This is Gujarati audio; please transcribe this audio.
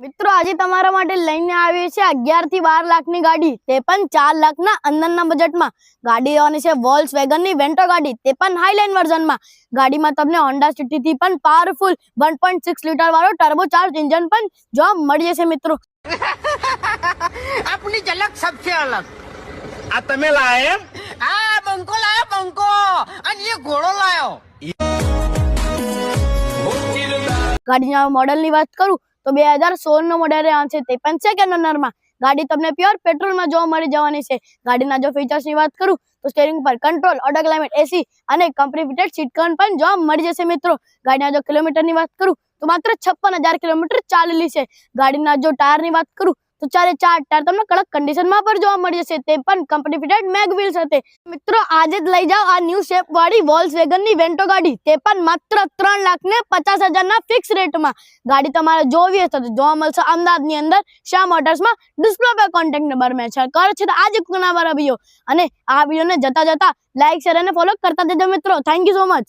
મિત્રો આજે તમારા માટે લઈને આવી છે 11 થી 12 લાખની ગાડી, તે પણ 4 લાખના અંદરના બજેટમાં. ગાડી આવવાની છે વોલ્ક્સવેગનની વેન્ટો ગાડી, તે પણ હાઈલાઇન વર્ઝનમાં. ગાડીમાં તમને હોન્ડા સિટી થી પણ પાવરફુલ 1.6 લીટર વાળો ટર્બો ચાર્જ એન્જિન પણ જોવા મળી જશે મિત્રો. अपनी झलक सबसे अलग. આ તમે લાયા એમ? हाँ बंको लाया बंको અને ये घोड़ो लायो. ગાડીના મોડલની વાત કરું તો 2016 નો મોડેલ છે, તે પણ સેકન્ડ ઓનરમાં. ગાડી તમને પ્યોર પેટ્રોલમાં જોવા મળી જવાની છે. ગાડીના જો ફીચર્સની વાત કરું તો સ્ટીયરિંગ પર કંટ્રોલ, ઓટો ક્લાઇમેટ એસી અને કંપની ફિટેડ સીટ કવર પણ જોવા મળી જશે મિત્રો. ગાડીના જો કિલોમીટરની વાત કરું તો માત્ર 56,000 કિલોમીટર ચાલેલી છે. ગાડીના જો ટાયરની વાત કરું તો 4 ટાયર તમને કડક કન્ડિશનમાં પર જોવા મળી જશે, તે પણ કંપની ફિટેડ મેગ વ્હીલ સાથે. મિત્રો આજે જ લઈ જાઓ આ ન્યૂ શેપ વાળી વોલ્ક્સવેગનની વેન્ટો ગાડી, તે પણ માત્ર 3,50,000 ના ફિક્સ રેટમાં. ગાડી તમારે જોવી હશે તો જોવા મળશે અમદાવાદની અંદર શ્યામ મોટર્સમાં. ડિસ્પ્લે પર કોન્ટેક્ટ નંબર મેં છે તો આજે કોના પર આવ્યો અને આ વિડીયોને જતા લાઈક શેર અને ફોલો કરતા જજો મિત્રો. Thank you so much.